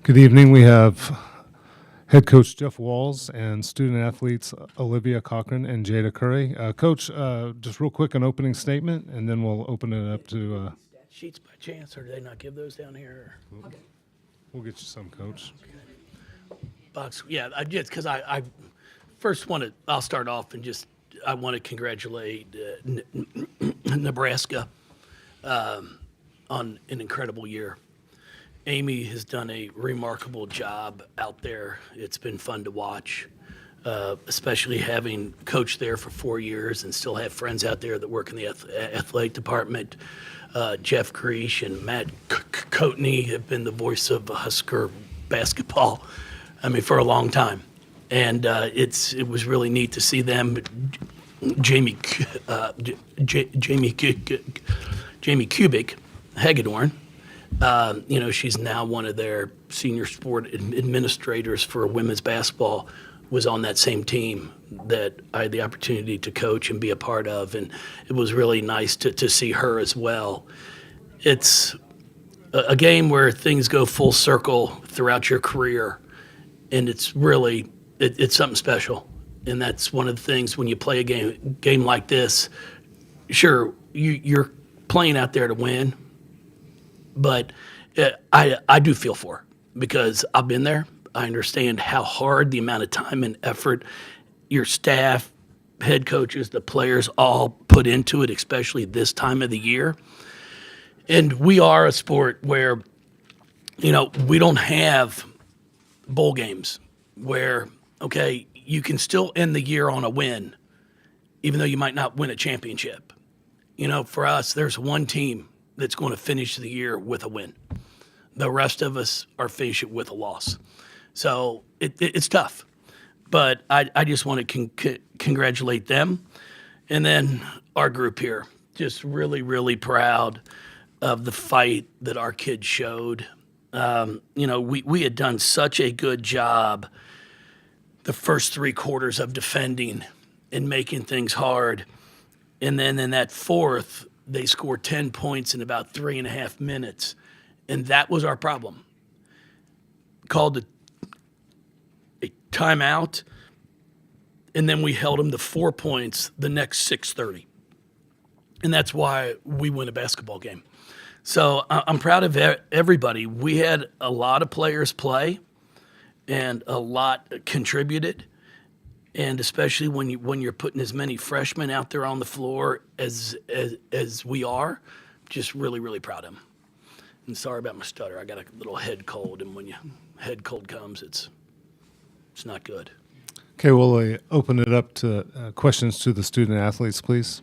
Good evening. We have head coach Jeff Walls and student athletes Olivia Cochran and Jada Curry. Coach, just real quick, an opening statement, and then we'll open it up to. Sheets by chance, or do they not give those down here? Okay. We'll get you some, Coach. Bucks, yeah, I just because I first want to. I'll start off and just I want to congratulate Nebraska on an incredible year. Amy has done a remarkable job out there. It's been fun to watch, especially having coached there for 4 years and still have friends out there that work in the athletic department. Jeff Creesh and Matt Coatney have been the voice of Husker basketball, for a long time. And it was really neat to see them. Jamie Kubik, Hagedorn, she's now one of their senior sport administrators for women's basketball, was on that same team that I had the opportunity to coach and be a part of. And it was really nice to see her as well. It's a game where things go full circle throughout your career. And it's really, it's something special. And that's one of the things when you play a game like this, sure, you're playing out there to win. But I do feel for her because I've been there. I understand how hard the amount of time and effort your staff, head coaches, the players all put into it, especially this time of the year. And we are a sport where, we don't have bowl games where, okay, you can still end the year on a win, even though you might not win a championship. For us, there's one team that's going to finish the year with a win. The rest of us are finishing with a loss. So it's tough. But I just want to congratulate them. And then our group here, just really, really proud of the fight that our kids showed. We had done such a good job the first 3 quarters of defending and making things hard. And then in that fourth, they scored 10 points in about 3.5 minutes. And that was our problem. Called a timeout, and then we held them to 4 points the next 6:30. And that's why we win a basketball game. So I'm proud of everybody. We had a lot of players play, and a lot contributed. And especially when you're putting as many freshmen out there on the floor as we are, just really, really proud of them. And sorry about my stutter. I got a little head cold, and when head cold comes, it's not good. Okay, we'll open it up to questions to the student athletes, please.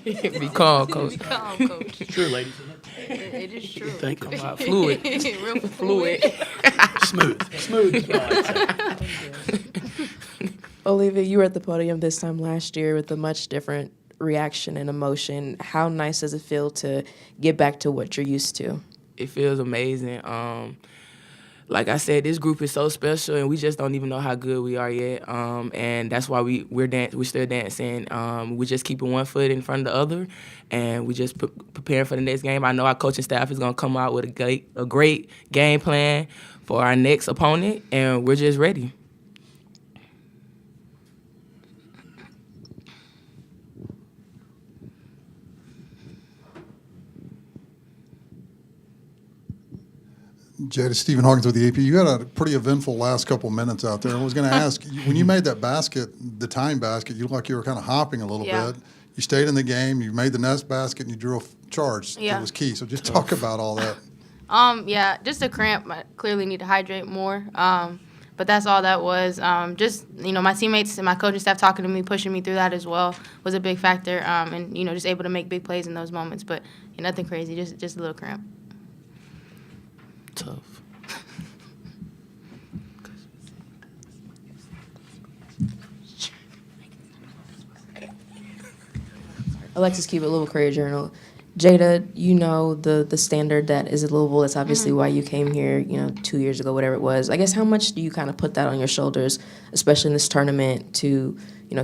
Be calm, Coach. Be calm, Coach. It's true, ladies. It is true. Thank you. Fluid. Real Fluid. Smooth. Olivia, you were at the podium this time last year with a much different reaction and emotion. How nice does it feel to get back to what you're used to? It feels amazing. Like I said, this group is so special, and we just don't even know how good we are yet. And that's why we're still dancing. We're just keeping one foot in front of the other, and we just preparing for the next game. I know our coaching staff is going to come out with a great game plan for our next opponent, and we're just ready. Jada, Stephen Hawkins with the AP. You had a pretty eventful last couple minutes out there. I was going to ask, when you made that basket, the time basket, you looked like you were kind of hopping a little bit. You stayed in the game, you made the next basket, and you drew a charge. That was key. So just talk about all that. Just a cramp. I clearly need to hydrate more. But that's all that was. My teammates and my coaching staff talking to me, pushing me through that as well was a big factor. And just able to make big plays in those moments. But nothing crazy, just a little cramp. Tough. Alexis Cubitt, Louisville Courier Journal. Jada, the standard that is at Louisville. That's obviously why you came here, 2 years ago, whatever it was. I guess how much do you kind of put that on your shoulders, especially in this tournament, to,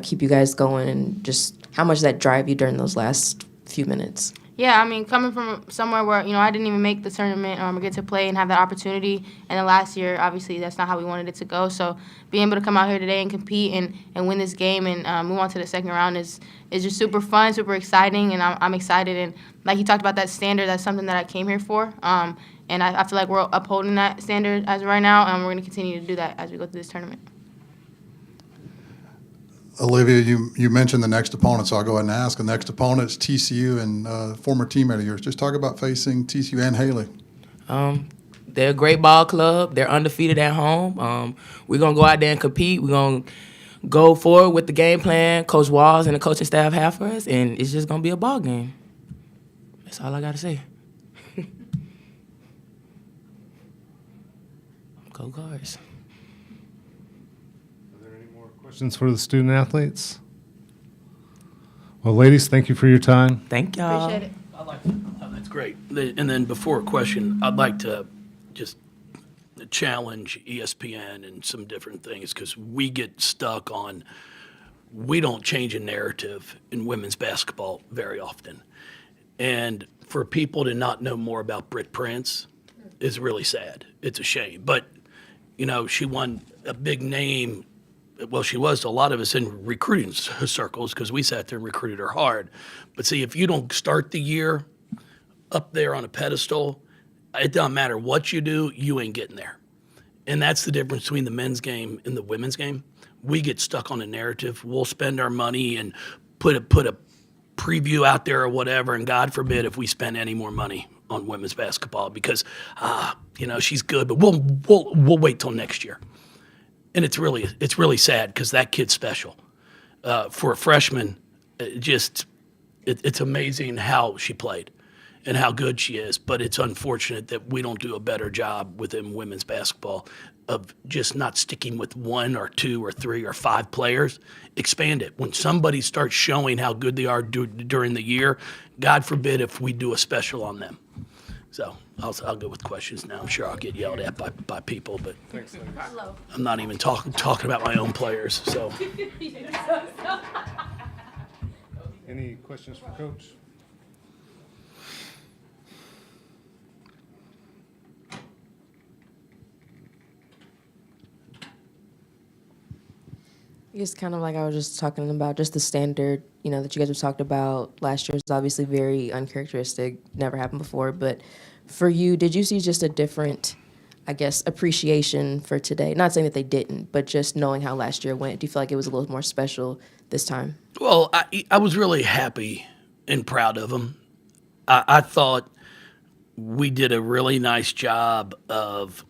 keep you guys going, and just how much does that drive you during those last few minutes? Yeah, I mean, coming from somewhere where, I didn't even make the tournament or get to play and have that opportunity. And then last year, obviously, that's not how we wanted it to go. So being able to come out here today and compete and win this game and move on to the second round is just super fun, super exciting, and I'm excited. And like you talked about that standard, that's something that I came here for. And I feel like we're upholding that standard as of right now, and we're going to continue to do that as we go through this tournament. Olivia, you mentioned the next opponent, so I'll go ahead and ask. The next opponent is TCU and former teammate of yours. Just talk about facing TCU and Haley. They're a great ball club. They're undefeated at home. We're going to go out there and compete. We're going to go forward with the game plan Coach Walls and the coaching staff have for us, and it's just going to be a ball game. That's all I got to say. Go Guards. Questions for the student athletes? Well, ladies, thank you for your time. Thank y'all. Appreciate it. That's great. And then before a question, I'd like to just challenge ESPN and some different things because we get stuck on we don't change a narrative in women's basketball very often. And for people to not know more about Britt Prince is really sad. It's a shame. But, she won a big name. Well, she was to a lot of us in recruiting circles because we sat there and recruited her hard. But see, if you don't start the year up there on a pedestal, it doesn't matter what you do, you ain't getting there. And that's the difference between the men's game and the women's game. We get stuck on a narrative. We'll spend our money and put a preview out there or whatever, and God forbid if we spend any more money on women's basketball because, she's good, but we'll wait till next year. And it's really sad because that kid's special. For a freshman, it's amazing how she played and how good she is. But it's unfortunate that we don't do a better job within women's basketball of just not sticking with one or two or three or five players. Expand it. When somebody starts showing how good they are during the year, God forbid if we do a special on them. So I'll go with questions now. I'm sure I'll get yelled at by people, but I'm not even talking about my own players. So, Any questions for Coach? It's kind of like I was just talking about, just the standard, that you guys have talked about. Last year was obviously very uncharacteristic, never happened before. But for you, did you see just a different, appreciation for today? Not saying that they didn't, but just knowing how last year went, do you feel like it was a little more special this time? well, I was really happy and proud of them. I thought we did a really nice job of,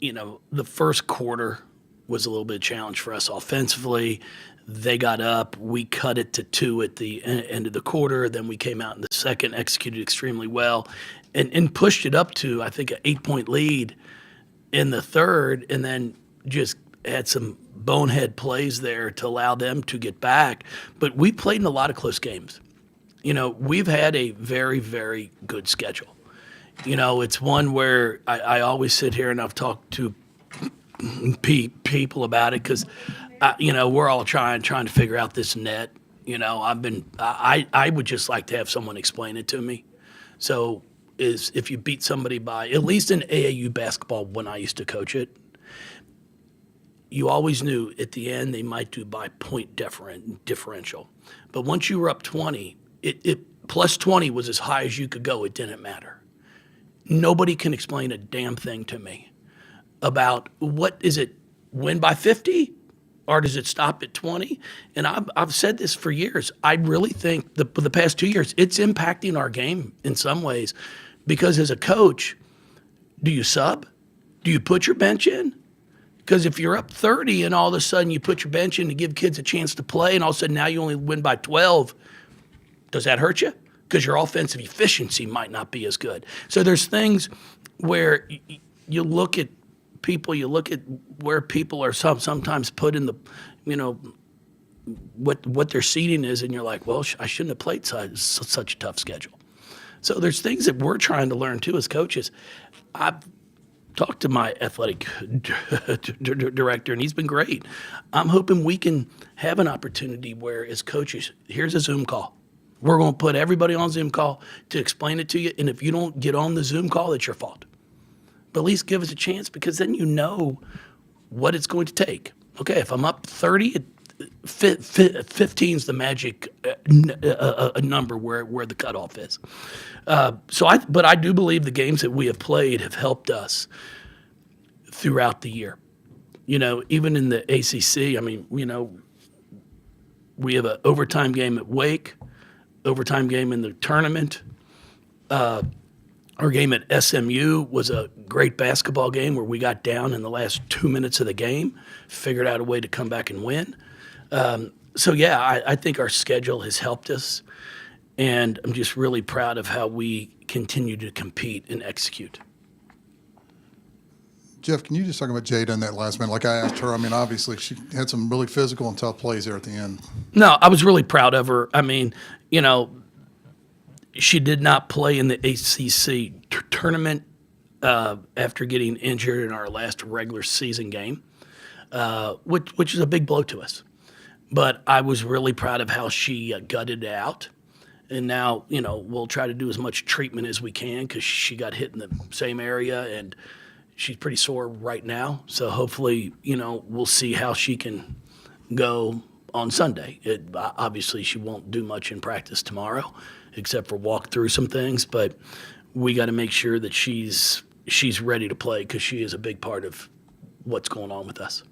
the first quarter was a little bit of a challenge for us offensively. They got up. We cut it to 2 at the end of the quarter. Then we came out in the second, executed extremely well, and pushed it up to, I think, an 8-point lead in the third, and then just had some bonehead plays there to allow them to get back. But we played in a lot of close games. We've had a very, very good schedule. It's one where I always sit here and I've talked to people about it because, we're all trying to figure out this net. I would just like to have someone explain it to me. So if you beat somebody by, at least in AAU basketball when I used to coach it, you always knew at the end they might do by point differential. But once you were up 20, it plus 20 was as high as you could go. It didn't matter. Nobody can explain a damn thing to me about what is it, win by 50 or does it stop at 20? And I've said this for years. I really think the past 2 years it's impacting our game in some ways because as a coach, do you sub? Do you put your bench in? Because if you're up 30 and all of a sudden you put your bench in to give kids a chance to play and all of a sudden now you only win by 12, does that hurt you? Because your offensive efficiency might not be as good. So there's things where you look at people, you look at where people are sometimes put in the, what their seating is, and you're like, well, I shouldn't have played such a tough schedule. So there's things that we're trying to learn too as coaches. I've talked to my athletic director, and he's been great. I'm hoping we can have an opportunity where as coaches, here's a Zoom call. We're going to put everybody on Zoom call to explain it to you. And if you don't get on the Zoom call, it's your fault. But at least give us a chance, because then you know what it's going to take. Okay, if I'm up 30, 15 is the magic number where the cutoff is. But I do believe the games that we have played have helped us throughout the year. Even in the ACC, we have an overtime game at Wake, overtime game in the tournament. Our game at SMU was a great basketball game where we got down in the last 2 minutes of the game, figured out a way to come back and win. I think our schedule has helped us, and I'm just really proud of how we continue to compete and execute. Jeff, can you just talk about Jada in that last minute? Like I asked her, obviously she had some really physical and tough plays there at the end. No, I was really proud of her. She did not play in the ACC tournament after getting injured in our last regular season game, which is a big blow to us. But I was really proud of how she gutted it out. And now, we'll try to do as much treatment as we can, because she got hit in the same area and she's pretty sore right now. So hopefully, we'll see how she can go on Sunday. Obviously, she won't do much in practice tomorrow, except for walk through some things. But we got to make sure that she's ready to play, because she is a big part of what's going on with us.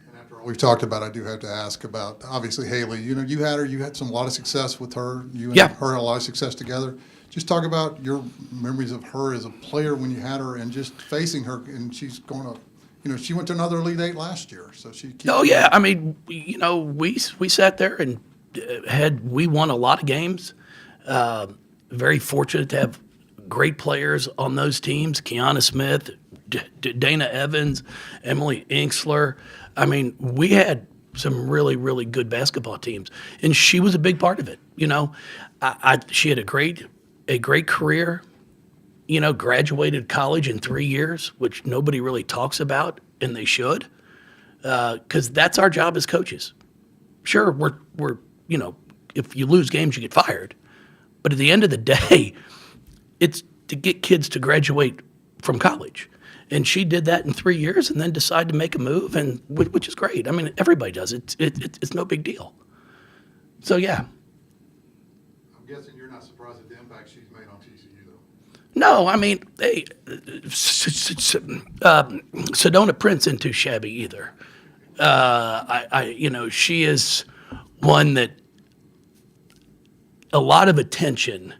And after all we've talked about, I do have to ask about, obviously, Haley. You had a lot of success with her. You and her had a lot of success together. Just talk about your memories of her as a player when you had her, and just facing her, and she's going to, she went to another Elite Eight last year, so she. We sat there and we won a lot of games. Very fortunate to have great players on those teams: Kiana Smith, Dana Evans, Emily Inksler. We had some really, really good basketball teams, and she was a big part of it. She had a great career. Graduated college in 3 years, which nobody really talks about, and they should, because that's our job as coaches. Sure, we're if you lose games, you get fired, but at the end of the day, it's to get kids to graduate from college. And she did that in 3 years, and then decided to make a move, and which is great. Everybody does it. It's no big deal. So yeah. I'm guessing you're not surprised at the impact she's made on TCU, though. No, Sedona Prince isn't too shabby either. She is one that a lot of attention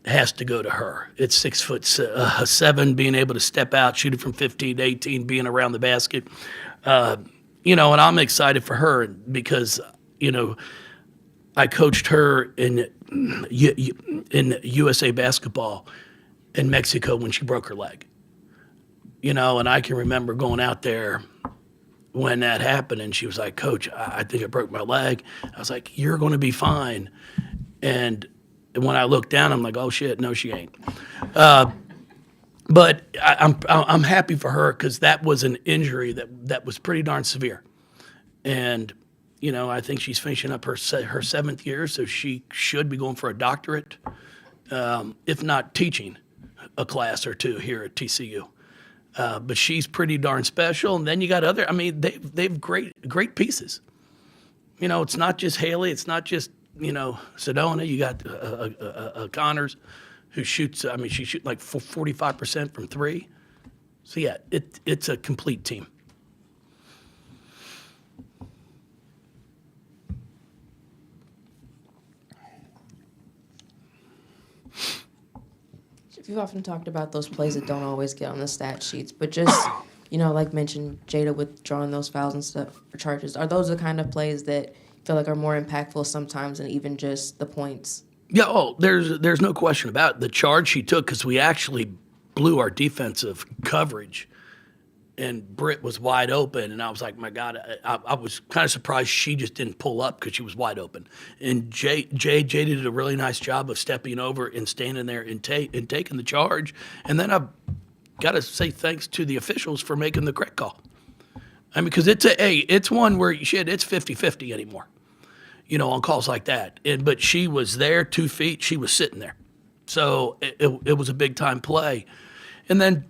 has to go to her. It's 6'7", being able to step out, shoot it from 15 to 18, being around the basket. And I'm excited for her, because, I coached her in USA basketball in Mexico when she broke her leg. And I can remember going out there when that happened, and she was like, "Coach, I think I broke my leg." I was like, "You're going to be fine." And when I looked down, I'm like, "Oh shit, no, she ain't." But I'm happy for her, because that was an injury that was pretty darn severe, and I think she's finishing up her 7th year, so she should be going for a doctorate, if not teaching a class or two here at TCU. But she's pretty darn special. And then you got other. They've great pieces. It's not just Haley. It's not just Sedona. You got Connors, who shoots. She shoots like 45% from 3. So yeah, it's a complete team. You've often talked about those plays that don't always get on the stat sheets, but just, like mentioned, Jada withdrawing those fouls and stuff or charges. Are those the kind of plays that feel like are more impactful sometimes than even just the points? Yeah, there's no question about it. The charge she took, because we actually blew our defensive coverage, and Britt was wide open, and I was like, my God, I was kind of surprised she just didn't pull up, because she was wide open. And Jay did a really nice job of stepping over and standing there and taking the charge. And then I've got to say thanks to the officials for making the correct call. Because it's one where it's 50-50 anymore. on calls like that. But she was there, 2 feet. She was sitting there. So it was a big-time play. And then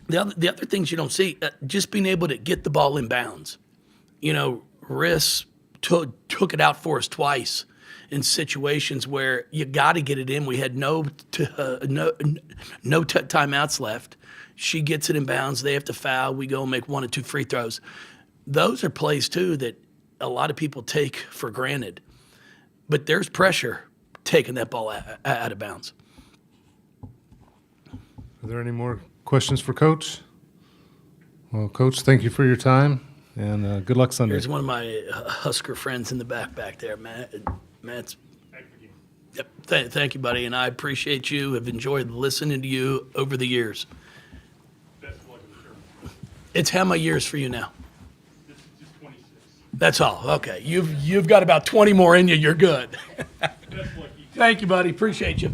the other things you don't see, just being able to get the ball in bounds. Riss took it out for us twice in situations where you got to get it in. We had no timeouts left. She gets it in bounds. They have to foul. We go and make 1 or 2 free throws. Those are plays, too, that a lot of people take for granted. But there's pressure taking that ball out of bounds. Are there any more questions for Coach? Well, Coach, thank you for your time, and good luck Sunday. There's one of my Husker friends in the back there, Matt's. Yep. Thank you, buddy, and I appreciate you. I've enjoyed listening to you over the years. Best of luck in the tournament. It's how many years for you now? Just 26. That's all. Okay. You've got about 20 more in you. You're good. Best of luck. Thank you, buddy. Appreciate you.